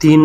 3